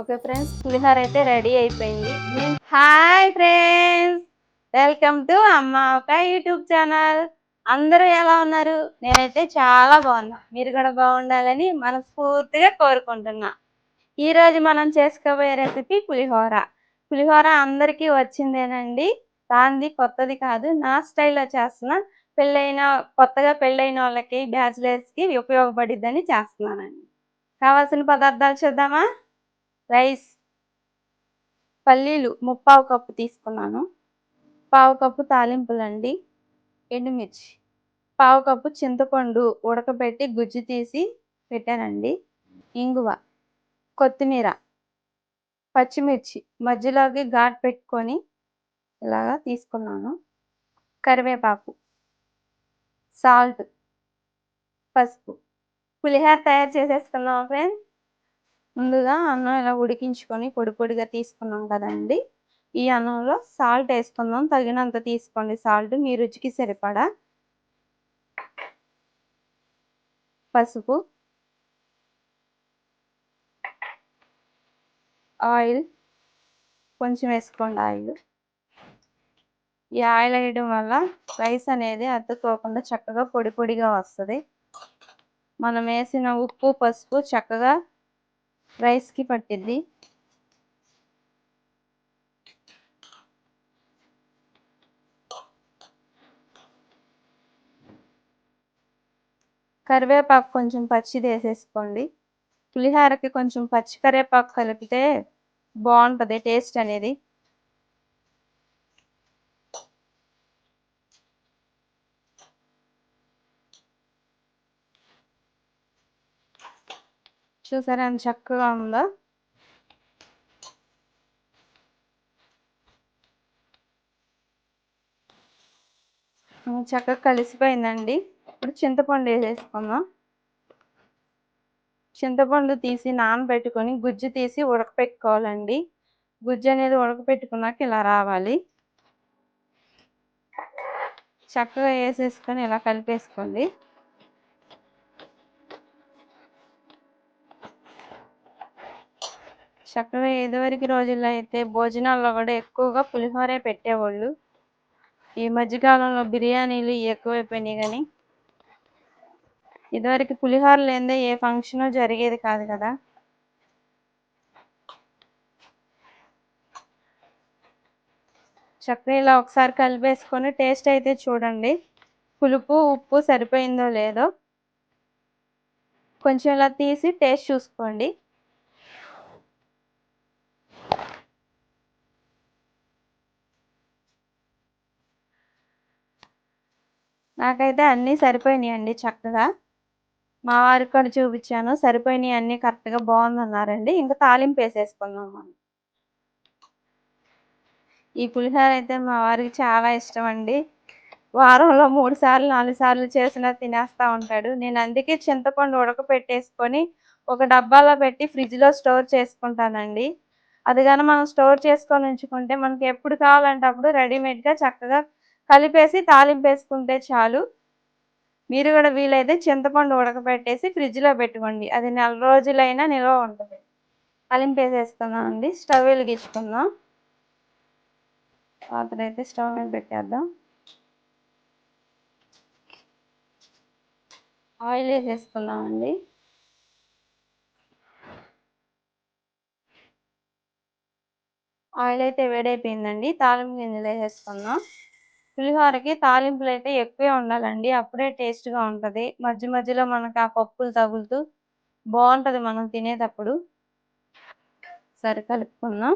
Okay friends, పులిహోర అయితే ready అయిపోయింది. Hi friends, welcome to అమ్మ ఒక యూట్యూబ్ ఛానల్. అందరూ ఎలా ఉన్నారు? నేనైతే చాలా బాగున్నా. మీరు కూడా బాగుండాలని మనస్ఫూర్తిగా కోరుకుంటున్నా. ఈరోజు మనం చేసుకోబోయే రెసిపీ పులిహోర. పులిహోర అందరికీ వచ్చిందేనండి, దానిది కొత్తది కాదు. నా స్టైల్లో చేస్తున్నా. కొత్తగా పెళ్ళైన వాళ్ళకి, బ్యాచిలర్స్కి ఉపయోగపడిద్దని చేస్తున్నానండి. కావాల్సిన పదార్థాలు చూద్దామా? రైస్, పల్లీలు ముప్పావు కప్పు తీసుకున్నాను. పావు కప్పు తాలింపులండి, ఎండుమిర్చి, పావు కప్పు చింతపండు ఉడకబెట్టి గుజ్జు తీసి పెట్టానండి, ఇంగువ, కొత్తిమీర, పచ్చిమిర్చి మధ్యలోకి ఘాటు పెట్టుకొని ఇలాగా తీసుకున్నాను, కరివేపాకు, సాల్ట్, పసుపు. పులిహోర తయారు చేసేసుకున్నాం ఫ్రెండ్స్. ముందుగా అన్నం ఇలా ఉడికించుకొని పొడి పొడిగా తీసుకున్నాం కదండి, ఈ అన్నంలో సాల్ట్ వేసుకుందాం. తగినంత తీసుకోండి సాల్ట్, మీ రుచికి సరిపడా. పసుపు, ఆయిల్ కొంచెం వేసుకోండి. ఆయిల్, ఈ ఆయిల్ వేయడం వల్ల రైస్ అనేది అతుక్కోకుండా చక్కగా పొడి పొడిగా వస్తుంది. మనం వేసిన ఉప్పు పసుపు చక్కగా రైస్కి పట్టిద్ది. కరివేపాకు కొంచెం పచ్చిది వేసేసుకోండి. పులిహోరకి కొంచెం పచ్చి కరివేపాకు కలిపితే బాగుంటుంది టేస్ట్ అనేది. చూసారా ఎంత చక్కగా ఉందో. చక్కగా కలిసిపోయిందండి. ఇప్పుడు చింతపండు వేసేసుకుందాం. చింతపండు తీసి నానబెట్టుకొని గుజ్జు తీసి ఉడకపెట్టుకోవాలండి. గుజ్జు అనేది ఉడకపెట్టుకున్నాక ఇలా రావాలి. చక్కగా వేసేసుకొని ఇలా కలిపేసుకోండి. చక్కగా ఇదివరకు రోజుల్లో అయితే భోజనాల్లో కూడా ఎక్కువగా పులిహోరే పెట్టేవాళ్ళు. ఈ మధ్యకాలంలో బిర్యానీలు ఎక్కువైపోయినాయి, కానీ ఇదివరకు పులిహోర లేనిదే ఏ ఫంక్షన్ జరిగేది కాదు కదా. చక్కగా ఇలా ఒకసారి కలిపేసుకొని టేస్ట్ అయితే చూడండి, పులుపు ఉప్పు సరిపోయిందో లేదో. కొంచెం ఇలా తీసి టేస్ట్ చూసుకోండి. నాకైతే అన్నీ సరిపోయినాయి అండి చక్కగా. మా వారికి కూడా చూపించాను, సరిపోయినాయి అన్నీ కరెక్ట్గా బాగుందన్నారండి. ఇంకా తాలింపు వేసేసుకుందాం మనం. ఈ పులిహోర అయితే మా వారికి చాలా ఇష్టం అండి. వారంలో 3 సార్లు 4 సార్లు చేసినా తినేస్తూ ఉంటాడు. నేను అందుకే చింతపండు ఉడకపెట్టేసుకొని ఒక డబ్బాలో పెట్టి ఫ్రిడ్జ్లో స్టోర్ చేసుకుంటానండి. అది కానీ మనం స్టోర్ చేసుకొని ఉంచుకుంటే మనకి ఎప్పుడు కావాలంటే అప్పుడు రెడీమేడ్గా చక్కగా కలిపేసి తాలింపు వేసుకుంటే చాలు. మీరు కూడా వీలైతే చింతపండు ఉడకబెట్టేసి ఫ్రిడ్జ్లో పెట్టుకోండి, అది నెల రోజులైనా నిల్వ ఉంటుంది. తాలింపు వేసేసుకుందాం అండి. స్టవ్ వెలిగించుకుందాం. పాత్ర అయితే స్టవ్ మీద పెట్టేద్దాం. ఆయిల్ వేసేసుకుందామండి. ఆయిల్ అయితే వేడైపోయిందండి. తాలింపు గింజలు వేసేసుకుందాం. పులిహోరకి తాలింపులు అయితే ఎక్కువే ఉండాలండి, అప్పుడే టేస్ట్గా ఉంటుంది. మధ్య మధ్యలో మనకు ఆ పప్పులు తగులుతూ బాగుంటుంది మనం తినేటప్పుడు. సరే కలుపుకుందాం.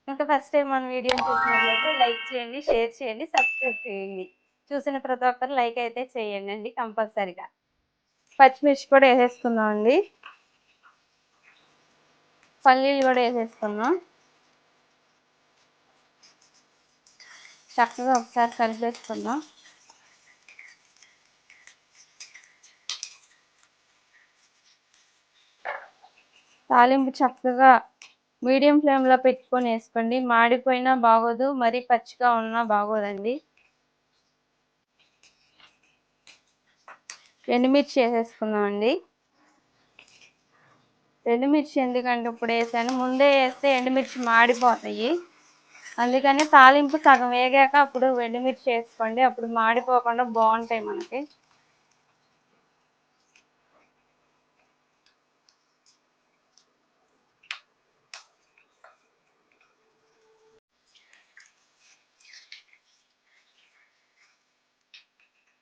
ఇంకా ఫస్ట్ టైం మన వీడియోని చూసినట్లయితే లైక్ చేయండి, షేర్ చేయండి, సబ్స్క్రైబ్ చేయండి. చూసిన ప్రతి ఒక్కరు లైక్ అయితే చేయండి అండి కంపల్సరిగా. పచ్చిమిర్చి కూడా వేసేసుకుందాం అండి. పల్లీలు కూడా వేసేసుకుందాం. చక్కగా ఒకసారి కలిపేసుకుందాం. తాలింపు చక్కగా మీడియం ఫ్లేమ్లో పెట్టుకొని వేసుకోండి. మాడిపోయినా బాగోదు, మరీ పచ్చిగా ఉన్నా బాగోదండి. ఎండుమిర్చి వేసేసుకుందాం అండి. ఎండుమిర్చి ఎందుకంటే ఇప్పుడు వేసాను, ముందే వేస్తే ఎండుమిర్చి మాడిపోతాయి. అందుకని తాలింపు సగం వేగాక అప్పుడు ఎండుమిర్చి వేసుకోండి, అప్పుడు మాడిపోకుండా బాగుంటాయి మనకి.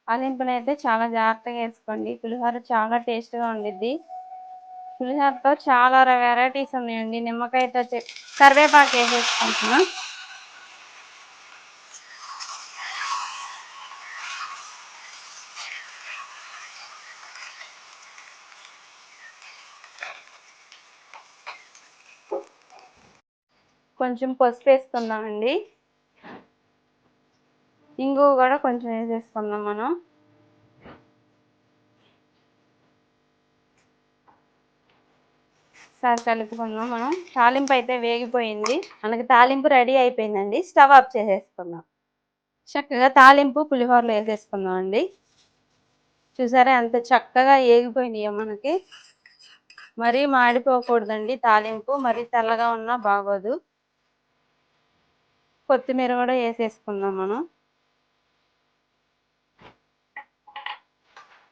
తాలింపుని అయితే చాలా జాగ్రత్తగా వేసుకోండి, పులిహోర చాలా టేస్ట్గా ఉండిద్ది. పులిహోరతో చాలా వెరైటీస్ ఉన్నాయండి. నిమ్మకాయతో కరివేపాకు వేసేసుకుంటున్నా. కొంచెం పసుపు వేసుకుందామండి, ఇంగువ కూడా కొంచెం వేసేసుకుందాం మనం. సార్ కలుపుకుందాం మనం. తాలింపు అయితే వేగిపోయింది, మనకి తాలింపు రెడీ అయిపోయిందండి. స్టవ్ ఆఫ్ చేసేసుకుందాం. చక్కగా తాలింపు పులిహోరలో వేసేసుకుందాం అండి. చూసారా ఎంత చక్కగా వేగిపోయినాయో మనకి. మరీ మాడిపోకూడదండి తాలింపు, మరీ తెల్లగా ఉన్నా బాగోదు. కొత్తిమీర కూడా వేసేసుకుందాం మనం.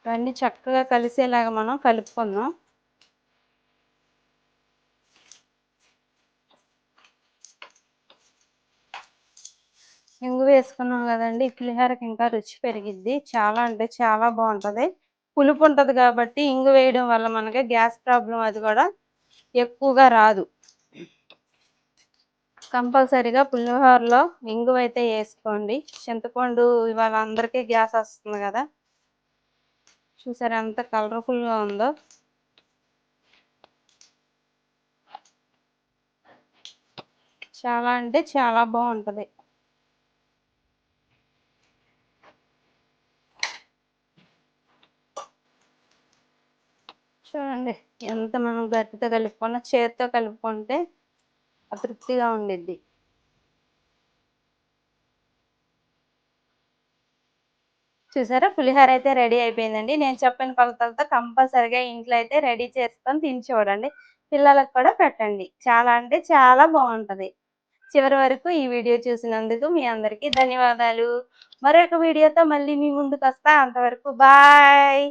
ఇవన్నీ చక్కగా కలిసేలాగా మనం కలుపుకుందాం. ఇంగువ వేసుకున్నాం కదండి, పులిహోరకి ఇంకా రుచి పెరిగిద్ది. చాలా అంటే చాలా బాగుంటుంది. పులుపు ఉంటుంది కాబట్టి ఇంగు వేయడం వల్ల మనకి గ్యాస్ ప్రాబ్లం అది కూడా ఎక్కువగా రాదు. కంపల్సరీగా పులిహోరలో ఇంగువ అయితే వేసుకోండి. చింతపండు ఇవాళ అందరికీ గ్యాస్ వస్తుంది కదా. చూసారా ఎంత కలర్ఫుల్గా ఉందో. చాలా అంటే చాలా బాగుంటుంది. చూడండి ఎంత మనం గట్టితో కలుపుకున్నా, చేతితో కలుపుకుంటే తృప్తిగా ఉండిద్ది. చూసారా పులిహోర అయితే రెడీ అయిపోయిందండి. నేను చెప్పిన కొలతలతో కంపల్సరిగా ఇంట్లో అయితే రెడీ చేసుకొని తిని చూడండి. పిల్లలకు కూడా పెట్టండి. చాలా అంటే చాలా బాగుంటుంది. చివరి వరకు ఈ వీడియో చూసినందుకు మీ అందరికీ ధన్యవాదాలు. మరొక వీడియోతో మళ్ళీ మీ ముందుకు వస్తా. అంతవరకు బాయ్.